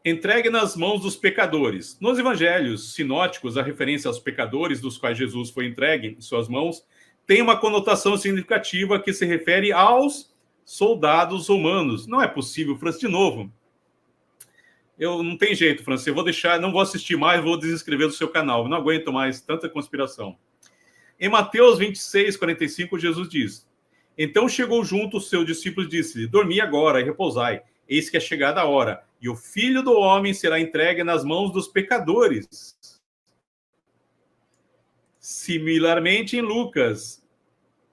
entregue nas mãos dos pecadores. Nos evangelhos sinóticos, a referência aos pecadores dos quais Jesus foi entregue em suas mãos tem uma conotação significativa que se refere aos soldados romanos. Não é possível, Francis, de novo. Eu não tem jeito, Francis. Eu vou deixar, não vou assistir mais, vou desinscrever do seu canal. Eu não aguento mais tanta conspiração. Em Mateus 26, 45, Jesus diz: então chegou junto os seus discípulos e disse: dormi agora e repousai. Eis que é chegada a hora, e o Filho do Homem será entregue nas mãos dos pecadores. Similarmente, em Lucas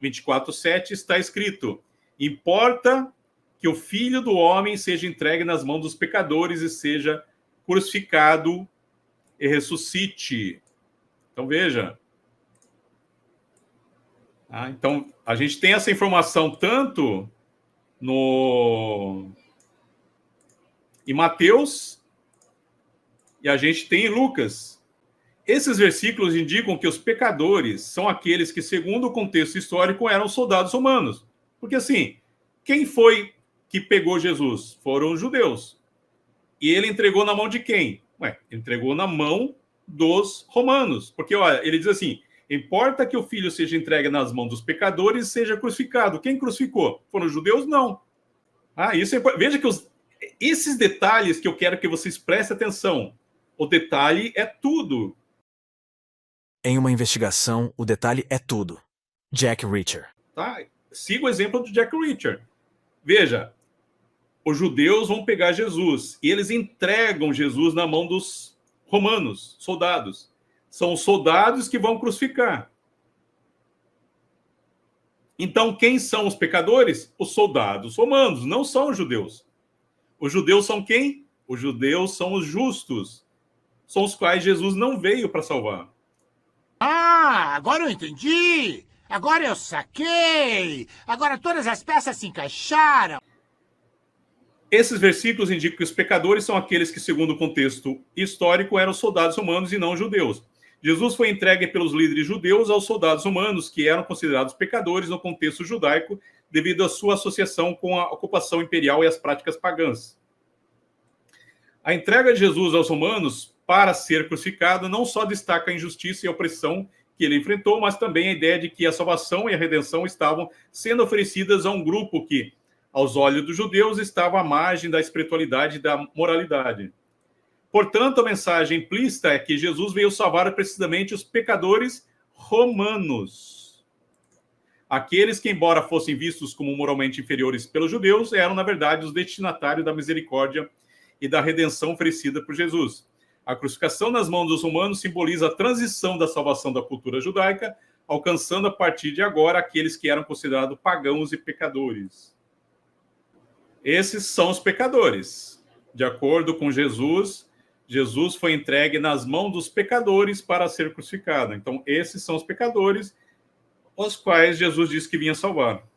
24:7 está escrito: importa que o Filho do Homem seja entregue nas mãos dos pecadores e seja crucificado e ressuscite. Então, veja. Então, a gente tem essa informação tanto em Mateus e a gente tem em Lucas. Esses versículos indicam que os pecadores são aqueles que, segundo o contexto histórico, eram soldados romanos. Porque, assim, quem foi que pegou Jesus? Foram os judeus. E ele entregou na mão de quem? Entregou na mão dos romanos. Porque, olha, ele diz assim: importa que o filho seja entregue nas mãos dos pecadores e seja crucificado. Quem crucificou? Foram os judeus? Não. Isso é... Veja que esses detalhes que eu quero que vocês prestem atenção. O detalhe é tudo. Em uma investigação, o detalhe é tudo. Jack Reacher. Siga o exemplo do Jack Reacher. Veja, os judeus vão pegar Jesus e eles entregam Jesus na mão dos romanos, soldados. São os soldados que vão crucificar. Então, quem são os pecadores? Os soldados romanos, não são os judeus. Os judeus são quem? Os judeus são os justos. São os quais Jesus não veio para salvar. Agora eu entendi! Agora eu saquei! Agora todas as peças se encaixaram! Esses versículos indicam que os pecadores são aqueles que, segundo o contexto histórico, eram soldados romanos e não judeus. Jesus foi entregue pelos líderes judeus aos soldados romanos, que eram considerados pecadores no contexto judaico, devido à sua associação com a ocupação imperial e as práticas pagãs. A entrega de Jesus aos romanos para ser crucificado não só destaca a injustiça e a opressão que ele enfrentou, mas também a ideia de que a salvação e a redenção estavam sendo oferecidas a um grupo que, aos olhos dos judeus, estava à margem da espiritualidade e da moralidade. Portanto, a mensagem implícita é que Jesus veio salvar precisamente os pecadores romanos. Aqueles que, embora fossem vistos como moralmente inferiores pelos judeus, eram, na verdade, os destinatários da misericórdia e da redenção oferecida por Jesus. A crucificação nas mãos dos romanos simboliza a transição da salvação da cultura judaica, alcançando a partir de agora aqueles que eram considerados pagãos e pecadores. Esses são os pecadores. De acordo com Jesus, Jesus foi entregue nas mãos dos pecadores para ser crucificado. Então, esses são os pecadores, os quais Jesus disse que vinha salvar.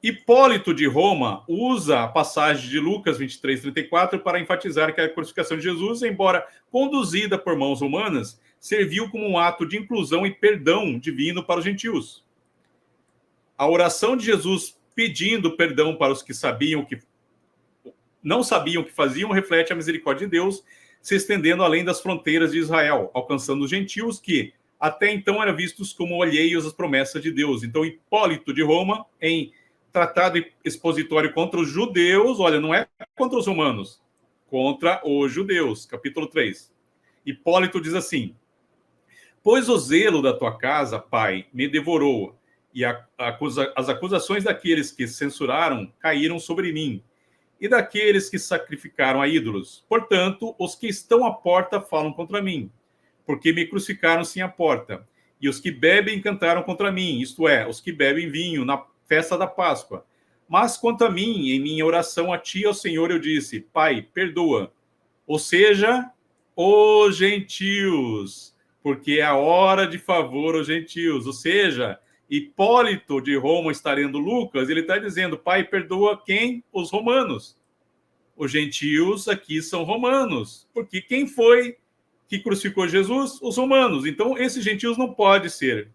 Hipólito de Roma usa a passagem de Lucas 23:34 para enfatizar que a crucificação de Jesus, embora conduzida por mãos humanas, serviu como um ato de inclusão e perdão divino para os gentios. A oração de Jesus pedindo perdão para os que não sabiam o que faziam reflete a misericórdia de Deus, se estendendo além das fronteiras de Israel, alcançando os gentios que até então eram vistos como alheios às promessas de Deus. Então, Hipólito de Roma, em tratado expositório contra os judeus, olha, não é contra os romanos, contra os judeus, capítulo 3. Hipólito diz assim: pois o zelo da tua casa, Pai, me devorou, e as acusações daqueles que censuraram caíram sobre mim, e daqueles que sacrificaram a ídolos. Portanto, os que estão à porta falam contra mim, porque me crucificaram sem a porta. E os que bebem cantaram contra mim, isto é, os que bebem vinho na festa da Páscoa. Mas quanto a mim, em minha oração a ti, ao Senhor, eu disse: Pai, perdoa. Ou seja, os gentios, porque é a hora de favor aos gentios. Ou seja, Hipólito de Roma está lendo Lucas, ele está dizendo: Pai, perdoa quem? Os romanos. Os gentios aqui são romanos. Porque quem foi que crucificou Jesus? Os romanos. Então, esses gentios não pode ser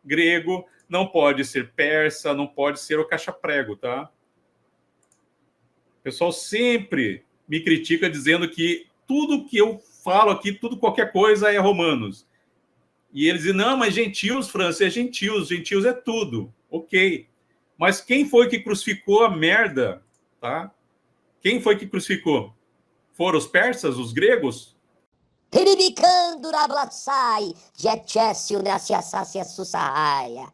grego, não pode ser persa, não pode ser o caixa-prego, tá? O pessoal sempre me critica dizendo que tudo que eu falo aqui, tudo, qualquer coisa é Romanos. E eles dizem, não, mas gentios, França, é gentios é tudo. Ok. Mas quem foi que crucificou a merda? Tá? Quem foi que crucificou? Foram os persas, os gregos? Piribicando na Blatsai, Jetchessio Naciassácia Sussahaia.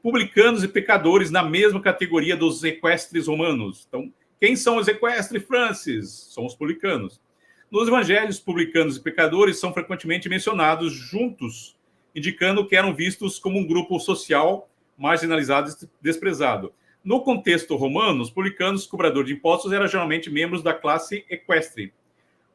Publicanos e pecadores na mesma categoria dos equestres romanos. Então, quem são os equestres, Francis? São os publicanos. Nos evangelhos, publicanos e pecadores são frequentemente mencionados juntos, indicando que eram vistos como um grupo social marginalizado e desprezado. No contexto romano, os publicanos, cobradores de impostos, eram geralmente membros da classe equestre,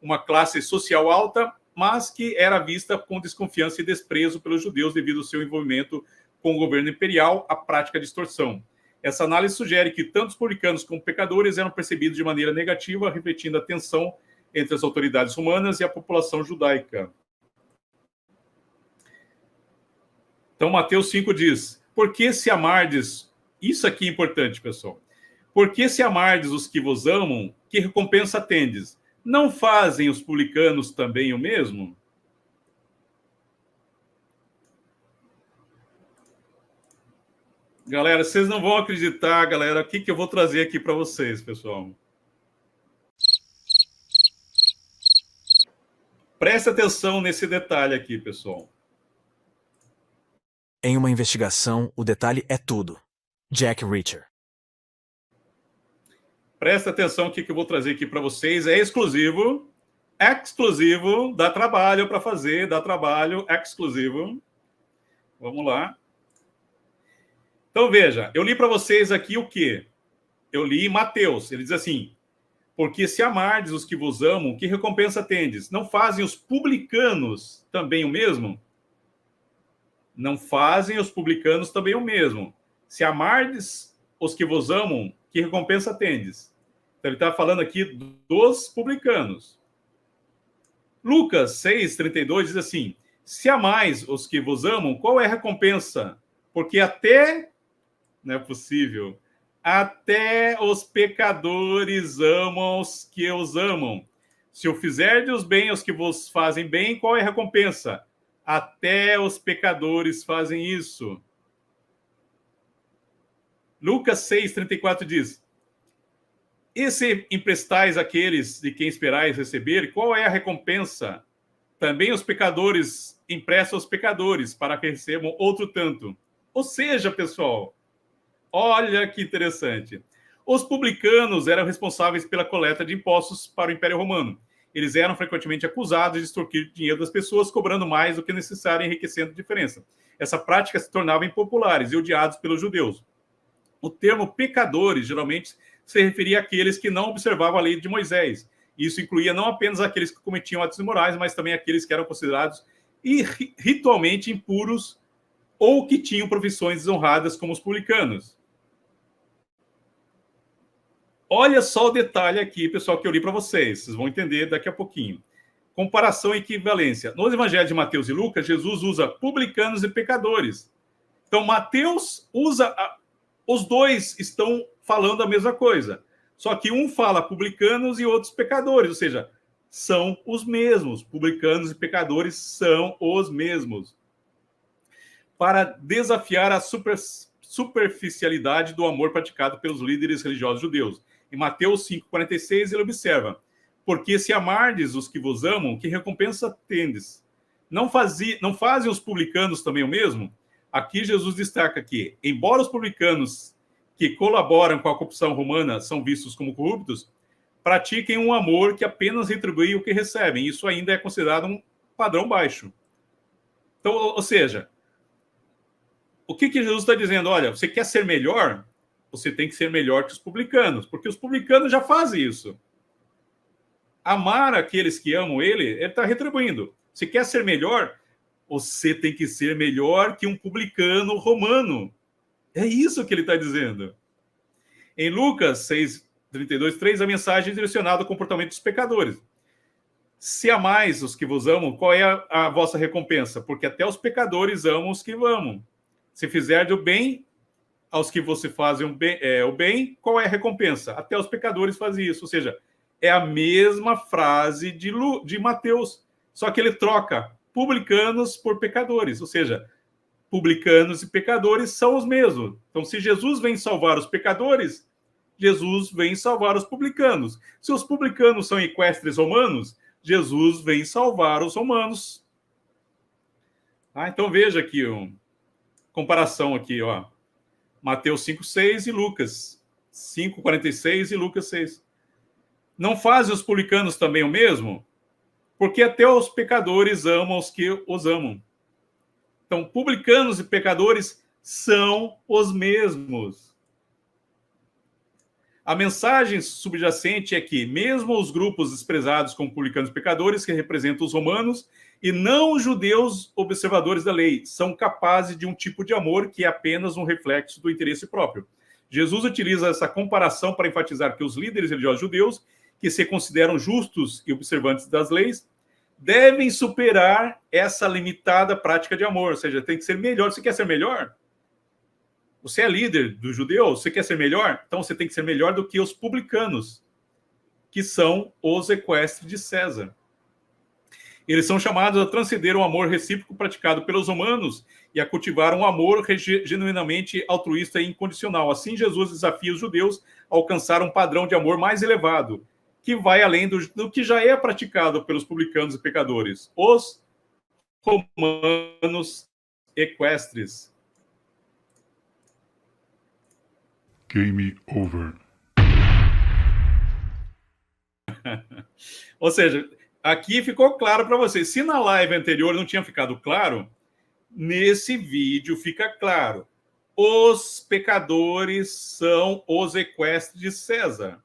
uma classe social alta, mas que era vista com desconfiança e desprezo pelos judeus devido ao seu envolvimento com o governo imperial, a prática de extorsão. Essa análise sugere que tanto os publicanos como pecadores eram percebidos de maneira negativa, refletindo a tensão entre as autoridades romanas e a população judaica. Então, Mateus 5 diz, porque se amardes... Isso aqui é importante, pessoal. Porque se amardes os que vos amam, que recompensa tendes? Não fazem os publicanos também o mesmo? Galera, vocês não vão acreditar, galera, o que eu vou trazer aqui para vocês, pessoal. Presta atenção nesse detalhe aqui, pessoal. Em uma investigação, o detalhe é tudo. Jack Reacher. Presta atenção que eu vou trazer aqui para vocês. É exclusivo, dá trabalho para fazer, dá trabalho, exclusivo. Vamos lá. Então, veja, eu li para vocês aqui o quê? Eu li Mateus, ele diz assim, porque se amardes os que vos amam, que recompensa tendes? Não fazem os publicanos também o mesmo? Não fazem os publicanos também o mesmo. Se amardes os que vos amam, que recompensa tendes? Então, ele está falando aqui dos publicanos. Lucas 6:32 diz assim, se amais os que vos amam, qual é a recompensa? Porque até... Não é possível. Até os pecadores amam os que os amam. Se o fizerdes bem aos que vos fazem bem, qual é a recompensa? Até os pecadores fazem isso. Lucas 6:34 diz, e se emprestais àqueles de quem esperais receber, qual é a recompensa? Também os pecadores emprestam aos pecadores, para que recebam outro tanto. Ou seja, pessoal, olha que interessante. Os publicanos eram responsáveis pela coleta de impostos para o Império Romano. Eles eram frequentemente acusados de extorquir dinheiro das pessoas, cobrando mais do que necessário e enriquecendo a diferença. Essa prática se tornava impopulares e odiados pelos judeus. O termo pecadores geralmente se referia àqueles que não observavam a lei de Moisés. Isso incluía não apenas aqueles que cometiam atos imorais, mas também aqueles que eram considerados ritualmente impuros ou que tinham profissões desonradas, como os publicanos. Olha só o detalhe aqui, pessoal, que eu li para vocês. Vocês vão entender daqui a pouquinho. Comparação e equivalência. Nos evangelhos de Mateus e Lucas, Jesus usa publicanos e pecadores. Então, Mateus usa... Os dois estão falando a mesma coisa. Só que um fala publicanos e outros pecadores. Ou seja, são os mesmos. Publicanos e pecadores são os mesmos. Para desafiar a superficialidade do amor praticado pelos líderes religiosos judeus. Em Mateus 5:46, ele observa, porque se amardes os que vos amam, que recompensa tendes? Não fazem os publicanos também o mesmo? Aqui Jesus destaca que, embora os publicanos que colaboram com a corrupção romana são vistos como corruptos, pratiquem um amor que apenas retribui o que recebem. Isso ainda é considerado um padrão baixo. Então, ou seja, o que Jesus está dizendo? Olha, você quer ser melhor? Você tem que ser melhor que os publicanos, porque os publicanos já fazem isso. Amar aqueles que amam ele está retribuindo. Você quer ser melhor? Você tem que ser melhor que um publicano romano. É isso que ele está dizendo. Em Lucas 6:32-3, a mensagem é direcionada ao comportamento dos pecadores. Se amais os que vos amam, qual é a vossa recompensa? Porque até os pecadores amam os que vos amam. Se fizerdes o bem aos que você fazem o bem, qual é a recompensa? Até os pecadores fazem isso. Ou seja, É a mesma frase de Mateus, só que ele troca publicanos por pecadores, ou seja, publicanos e pecadores são os mesmos. Então, se Jesus vem salvar os pecadores, Jesus vem salvar os publicanos. Se os publicanos são equestres romanos, Jesus vem salvar os romanos. Então, veja aqui, comparação aqui, ó. Mateus 5,6 e Lucas 5,46 e Lucas 6. Não fazem os publicanos também o mesmo? Porque até os pecadores amam os que os amam. Então, publicanos e pecadores são os mesmos. A mensagem subjacente é que, mesmo os grupos desprezados como publicanos e pecadores, que representam os romanos, e não os judeus observadores da lei, são capazes de um tipo de amor que é apenas um reflexo do interesse próprio. Jesus utiliza essa comparação para enfatizar que os líderes religiosos judeus, que se consideram justos e observantes das leis, devem superar essa limitada prática de amor, ou seja, tem que ser melhor. Você quer ser melhor? Você é líder do judeu? Você quer ser melhor? Então você tem que ser melhor do que os publicanos, que são os equestres de César. Eles são chamados a transcender o amor recíproco praticado pelos romanos e a cultivar um amor genuinamente altruísta e incondicional. Assim, Jesus desafia os judeus a alcançar um padrão de amor mais elevado, que vai além do que já é praticado pelos publicanos e pecadores, os romanos equestres. Game over. Ou seja, aqui ficou claro para vocês. Se na live anterior não tinha ficado claro, nesse vídeo fica claro. Os pecadores são os equestres de César.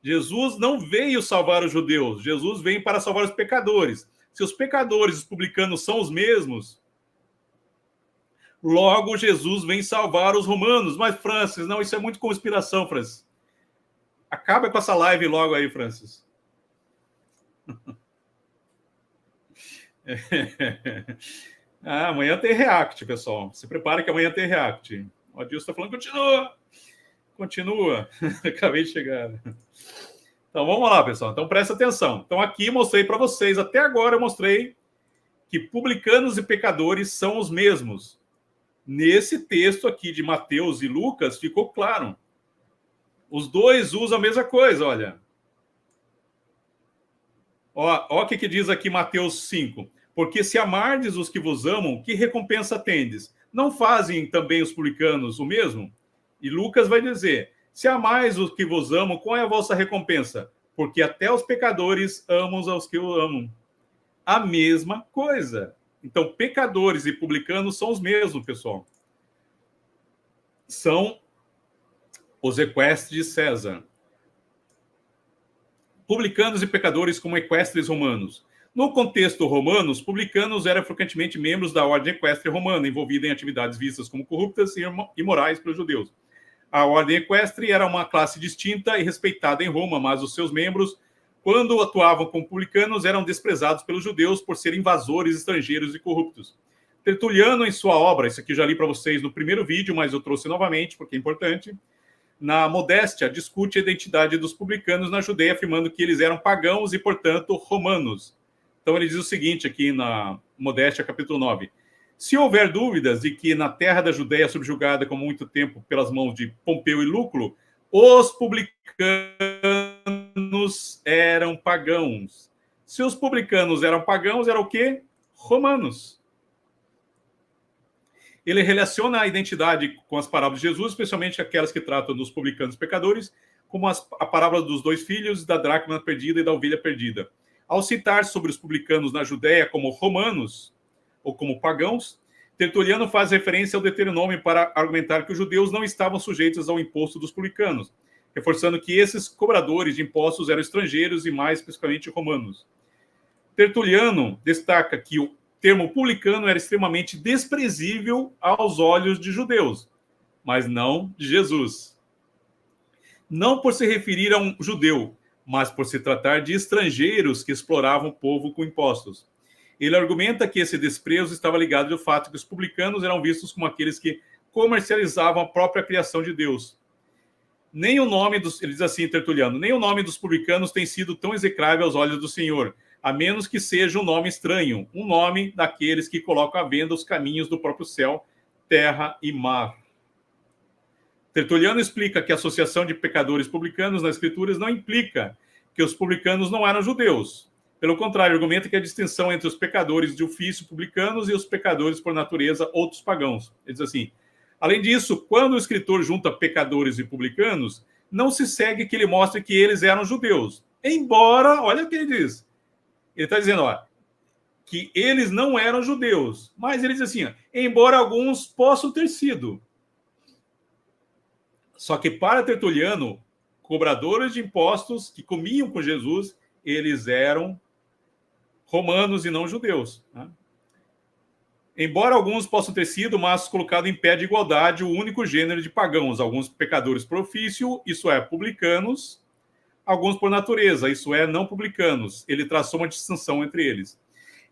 Jesus não veio salvar os judeus, Jesus veio para salvar os pecadores. Se os pecadores e os publicanos são os mesmos, logo Jesus vem salvar os romanos. Mas, Francis, não, isso é muito conspiração, Francis. Acaba com essa live logo aí, Francis. Amanhã tem React, pessoal. Se prepare que amanhã tem React. O Adilson está falando, continua. Acabei de chegar. Então, vamos lá, pessoal. Então, presta atenção. Então, aqui mostrei para vocês, até agora eu mostrei que publicanos e pecadores são os mesmos. Nesse texto aqui de Mateus e Lucas, ficou claro. Os dois usam a mesma coisa, olha. Ó o que diz aqui Mateus 5. Porque se amardes os que vos amam, que recompensa tendes? Não fazem também os publicanos o mesmo? E Lucas vai dizer, se amais os que vos amam, qual é a vossa recompensa? Porque até os pecadores amam aos que o amam. A mesma coisa. Então, pecadores e publicanos são os mesmos, pessoal. São os equestres de César. Publicanos e pecadores como equestres romanos. No contexto romano, os publicanos eram frequentemente membros da ordem equestre romana, envolvida em atividades vistas como corruptas e imorais pelos judeus. A ordem equestre era uma classe distinta e respeitada em Roma, mas os seus membros, quando atuavam como publicanos, eram desprezados pelos judeus por serem invasores estrangeiros e corruptos. Tertuliano, em sua obra, isso aqui já li para vocês no primeiro vídeo, mas eu trouxe novamente, porque é importante, na Modéstia, discute a identidade dos publicanos na Judeia, afirmando que eles eram pagãos e, portanto, romanos. Então, ele diz o seguinte aqui na Modéstia, capítulo 9. Se houver dúvidas de que na terra da Judeia, subjugada com muito tempo pelas mãos de Pompeu e Lúculo, os publicanos eram pagãos. Se os publicanos eram pagãos, era o quê? Romanos. Ele relaciona a identidade com as parábolas de Jesus, especialmente aquelas que tratam dos publicanos pecadores, como a parábola dos dois filhos, da dracma perdida e da ovelha perdida. Ao citar sobre os publicanos na Judéia como romanos, ou como pagãos, Tertuliano faz referência ao Deuteronômio para argumentar que os judeus não estavam sujeitos ao imposto dos publicanos, reforçando que esses cobradores de impostos eram estrangeiros e mais especificamente romanos. Tertuliano destaca que o termo publicano era extremamente desprezível aos olhos de judeus, mas não de Jesus. Não por se referir a um judeu, mas por se tratar de estrangeiros que exploravam o povo com impostos. Ele argumenta que esse desprezo estava ligado ao fato que os publicanos eram vistos como aqueles que comercializavam a própria criação de Deus. Nem o nome dos, ele diz assim, Tertuliano, nem o nome dos publicanos tem sido tão execrável aos olhos do Senhor, a menos que seja um nome estranho, um nome daqueles que colocam à venda os caminhos do próprio céu, terra e mar. Tertuliano explica que a associação de pecadores publicanos nas Escrituras não implica que os publicanos não eram judeus. Pelo contrário, argumenta que a distinção entre os pecadores de ofício publicanos e os pecadores por natureza outros pagãos. Ele diz assim, além disso, quando o escritor junta pecadores e publicanos, não se segue que ele mostre que eles eram judeus. Embora, olha o que ele diz. Ele está dizendo, ó, que eles não eram judeus. Mas ele diz assim, ó, embora alguns possam ter sido. Só que para Tertuliano, cobradores de impostos que comiam com Jesus, eles eram romanos e não judeus. Né? Embora alguns possam ter sido, mas colocado em pé de igualdade o único gênero de pagãos, alguns pecadores por ofício, isso é, publicanos, alguns por natureza, isso é, não publicanos. Ele traçou uma distinção entre eles.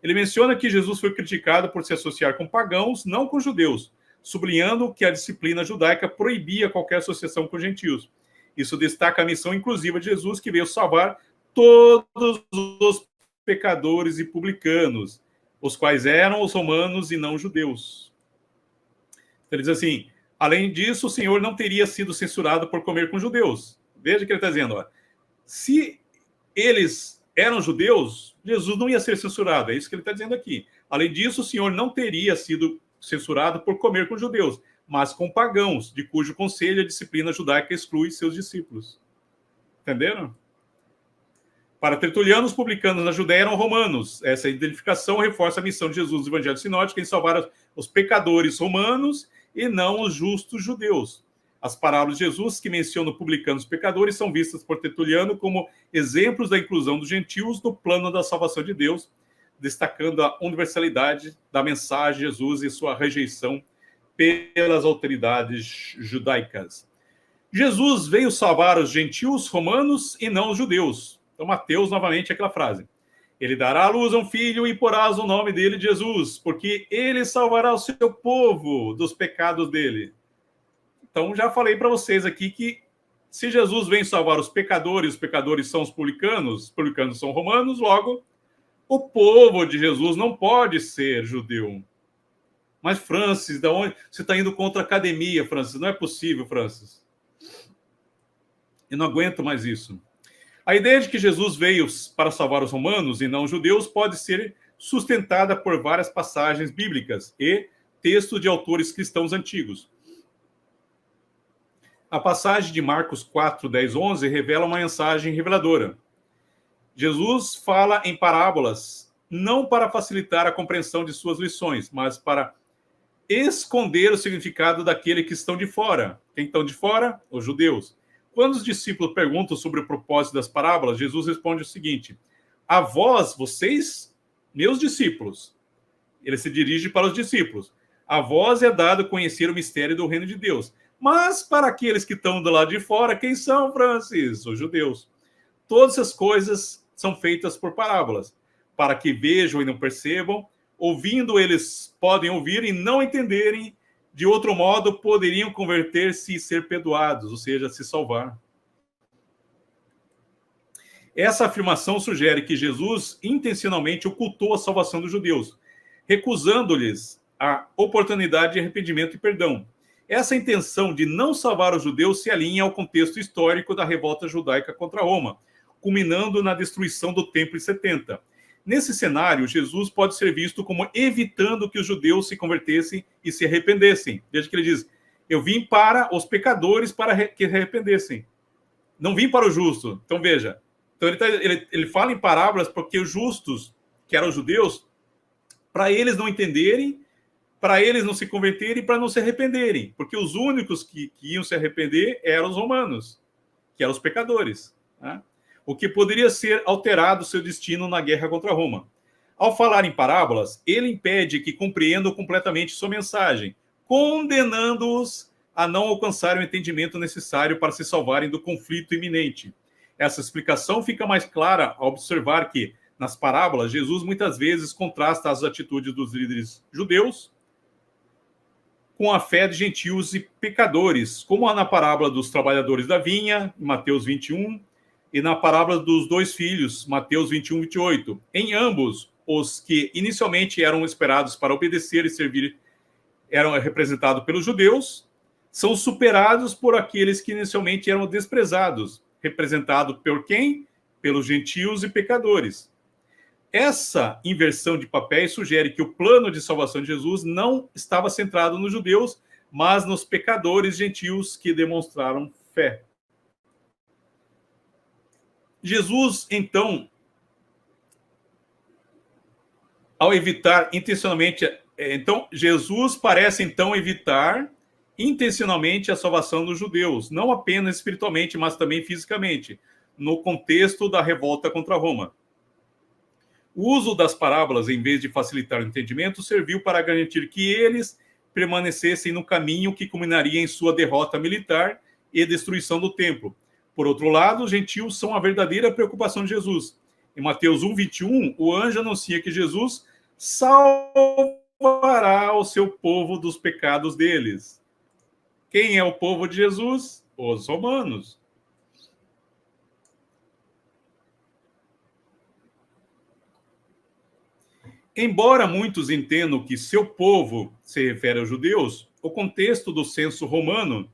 Ele menciona que Jesus foi criticado por se associar com pagãos, não com judeus, sublinhando que a disciplina judaica proibia qualquer associação com gentios. Isso destaca a missão inclusiva de Jesus, que veio salvar todos os pecadores e publicanos, os quais eram os romanos e não judeus. Ele diz assim, além disso, o Senhor não teria sido censurado por comer com judeus. Veja o que ele está dizendo. Ó. Se eles eram judeus, Jesus não ia ser censurado. É isso que ele está dizendo aqui. Além disso, o Senhor não teria sido censurado por comer com judeus, mas com pagãos, de cujo conselho a disciplina judaica exclui seus discípulos. Entenderam? Para Tertuliano, os publicanos na Judéia eram romanos. Essa identificação reforça a missão de Jesus no Evangelho Sinótico em salvar os pecadores romanos e não os justos judeus. As parábolas de Jesus que mencionam publicanos e pecadores são vistas por Tertuliano como exemplos da inclusão dos gentios no plano da salvação de Deus, destacando a universalidade da mensagem de Jesus e sua rejeição pelas autoridades judaicas. Jesus veio salvar os gentios romanos e não os judeus. Então, Mateus, novamente, aquela frase. Ele dará à luz um filho e porás o nome dele Jesus, porque ele salvará o seu povo dos pecados dele. Então, já falei para vocês aqui que se Jesus vem salvar os pecadores são os publicanos são romanos, logo, o povo de Jesus não pode ser judeu. Mas, Francis, da onde você está indo contra a academia, Francis? Não é possível, Francis. Eu não aguento mais isso. A ideia de que Jesus veio para salvar os romanos e não os judeus pode ser sustentada por várias passagens bíblicas e textos de autores cristãos antigos. A passagem de Marcos 4, 10, 11 revela uma mensagem reveladora. Jesus fala em parábolas não para facilitar a compreensão de suas lições, mas para esconder o significado daquele que estão de fora. Quem estão de fora? Os judeus. Quando os discípulos perguntam sobre o propósito das parábolas, Jesus responde o seguinte: a vós, vocês, meus discípulos. Ele se dirige para os discípulos. A vós é dado conhecer o mistério do reino de Deus. Mas para aqueles que estão do lado de fora, quem são, Francis? Os judeus. Todas essas coisas são feitas por parábolas, para que vejam e não percebam, ouvindo eles podem ouvir e não entenderem, de outro modo poderiam converter-se e ser perdoados, ou seja, se salvar. Essa afirmação sugere que Jesus intencionalmente ocultou a salvação dos judeus, recusando-lhes a oportunidade de arrependimento e perdão. Essa intenção de não salvar os judeus se alinha ao contexto histórico da revolta judaica contra Roma, culminando na destruição do templo em 70. Nesse cenário, Jesus pode ser visto como evitando que os judeus se convertessem e se arrependessem. Veja que ele diz, eu vim para os pecadores para que se arrependessem. Não vim para o justo. Então, veja. Então, ele fala em parábolas porque os justos, que eram os judeus, para eles não entenderem, para eles não se converterem e para não se arrependerem. Porque os únicos que iam se arrepender eram os romanos, que eram os pecadores. Né? O que poderia ser alterado seu destino na guerra contra Roma. Ao falar em parábolas, ele impede que compreendam completamente sua mensagem, condenando-os a não alcançarem o entendimento necessário para se salvarem do conflito iminente. Essa explicação fica mais clara ao observar que, nas parábolas, Jesus muitas vezes contrasta as atitudes dos líderes judeus com a fé de gentios e pecadores, como na parábola dos trabalhadores da vinha, em Mateus 21, e na parábola dos 2 filhos, Mateus 21, 28. Em ambos, os que inicialmente eram esperados para obedecer e servir eram representados pelos judeus, são superados por aqueles que inicialmente eram desprezados, representado por quem? Pelos gentios e pecadores. Essa inversão de papéis sugere que o plano de salvação de Jesus não estava centrado nos judeus, mas nos pecadores gentios que demonstraram fé. Jesus, então, ao evitar intencionalmente... Então, Jesus parece, então, evitar intencionalmente a salvação dos judeus, não apenas espiritualmente, mas também fisicamente, no contexto da revolta contra Roma. O uso das parábolas, em vez de facilitar o entendimento, serviu para garantir que eles permanecessem no caminho que culminaria em sua derrota militar e destruição do templo. Por outro lado, os gentios são a verdadeira preocupação de Jesus. Em Mateus 1, 21, o anjo anuncia que Jesus salvará o seu povo dos pecados deles. Quem é o povo de Jesus? Os romanos. Embora muitos entendam que seu povo se refere aos judeus, o contexto do censo romano,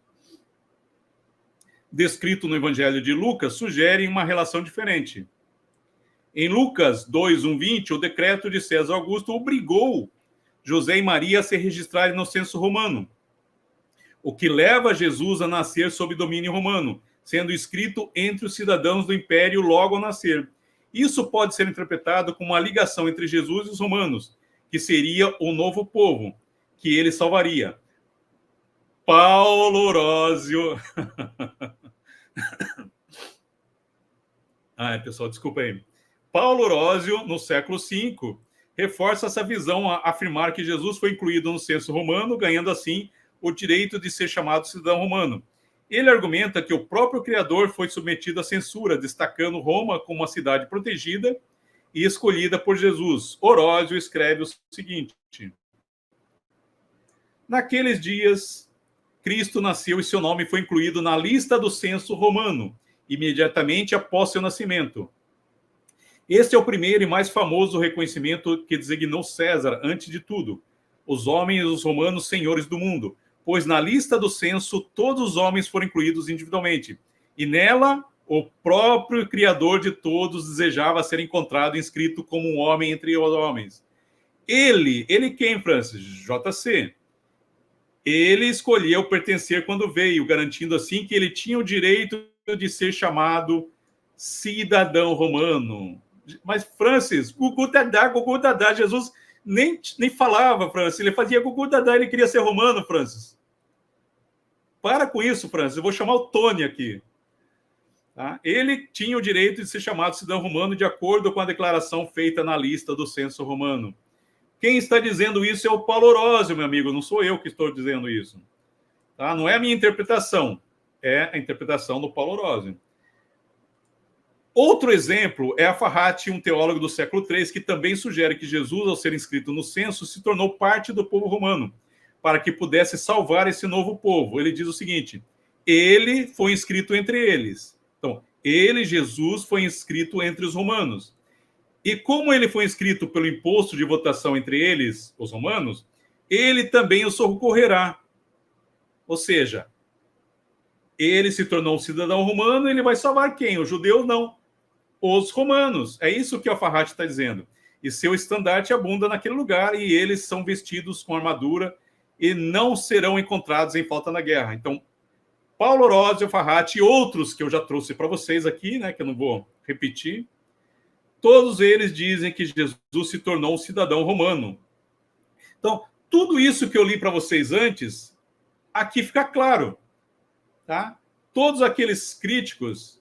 descrito no Evangelho de Lucas, sugere uma relação diferente. Em Lucas 2, 1, 20, o decreto de César Augusto obrigou José e Maria a se registrarem no censo romano, o que leva Jesus a nascer sob domínio romano, sendo escrito entre os cidadãos do império logo ao nascer. Isso pode ser interpretado como uma ligação entre Jesus e os romanos, que seria o novo povo, que ele salvaria. Paulo Orósio... pessoal, desculpa aí. Paulo Orósio, no século V, reforça essa visão a afirmar que Jesus foi incluído no censo romano, ganhando assim o direito de ser chamado cidadão romano. Ele argumenta que o próprio Criador foi submetido à censura, destacando Roma como uma cidade protegida e escolhida por Jesus. Orósio escreve o seguinte: naqueles dias, Cristo nasceu e seu nome foi incluído na lista do censo romano, imediatamente após seu nascimento. Este é o primeiro e mais famoso reconhecimento que designou César, antes de tudo, os homens e os romanos senhores do mundo, pois na lista do censo todos os homens foram incluídos individualmente, e nela o próprio Criador de todos desejava ser encontrado inscrito como um homem entre os homens. Ele quem, Francis? JC. Ele escolheu pertencer quando veio, garantindo assim que ele tinha o direito de ser chamado cidadão romano. Mas, Francis, Gugu Dadá, Jesus nem falava, Francis, ele fazia Gugu Dadá, ele queria ser romano, Francis. Para com isso, Francis, eu vou chamar o Tony aqui. Tá? Ele tinha o direito de ser chamado cidadão romano de acordo com a declaração feita na lista do censo romano. Quem está dizendo isso é o Paulo Orósio, meu amigo, não sou eu que estou dizendo isso. Tá? Não é a minha interpretação, é a interpretação do Paulo Orósio. Outro exemplo é a Farhat, um teólogo do século III, que também sugere que Jesus, ao ser inscrito no censo, se tornou parte do povo romano, para que pudesse salvar esse novo povo. Ele diz o seguinte: ele foi inscrito entre eles. Então, ele, Jesus, foi inscrito entre os romanos. E como ele foi inscrito pelo imposto de votação entre eles, os romanos, ele também os socorrerá. Ou seja, ele se tornou um cidadão romano, ele vai salvar quem? Os judeus não. Os romanos. É isso que o Farhat está dizendo. E seu estandarte abunda naquele lugar, e eles são vestidos com armadura e não serão encontrados em falta na guerra. Então, Paulo Orósio, Farhat e outros que eu já trouxe para vocês aqui, né, que eu não vou repetir, todos eles dizem que Jesus se tornou um cidadão romano. Então, tudo isso que eu li para vocês antes, aqui fica claro. Tá? Todos aqueles críticos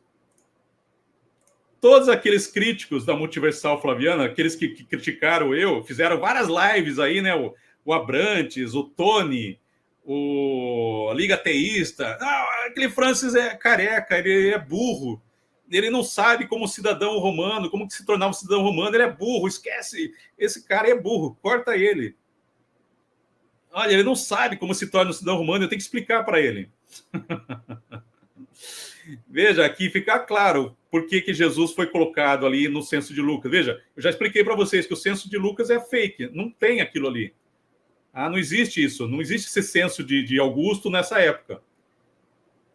da Multiversal Flaviana, aqueles que criticaram eu, fizeram várias lives aí, né? O Abrantes, o Tony, a Liga Ateísta. Não, aquele Francis é careca, ele é burro. Ele não sabe como cidadão romano, como que se tornar um cidadão romano, ele é burro, esquece. Esse cara é burro, corta ele. Olha, ele não sabe como se torna um cidadão romano, eu tenho que explicar para ele. Veja, aqui fica claro por que Jesus foi colocado ali no censo de Lucas. Veja, eu já expliquei para vocês que o censo de Lucas é fake, não tem aquilo ali. Não existe isso, não existe esse censo de Augusto nessa época.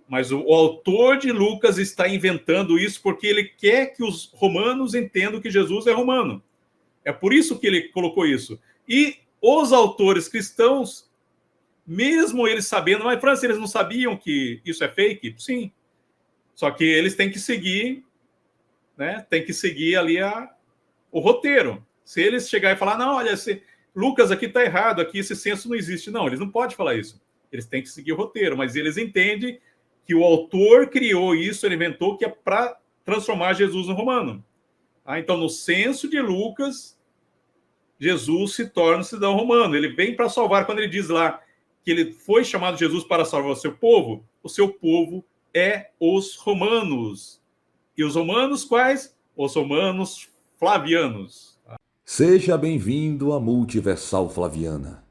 Mas o autor de Lucas está inventando isso porque ele quer que os romanos entendam que Jesus é romano. É por isso que ele colocou isso. E os autores cristãos, mesmo eles sabendo, mas França, eles não sabiam que isso é fake? Sim. Só que eles têm que seguir, né? Tem que seguir ali o roteiro. Se eles chegarem e falar, não, olha, Lucas aqui está errado, aqui esse censo não existe. Não, eles não podem falar isso. Eles têm que seguir o roteiro, mas eles entendem que o autor criou isso, ele inventou, que é para transformar Jesus no romano. Então, no censo de Lucas, Jesus se torna cidadão romano. Ele vem para salvar. Quando ele diz lá que ele foi chamado Jesus para salvar o seu povo é os romanos. E os romanos quais? Os romanos flavianos. Seja bem-vindo à Multiversal Flaviana.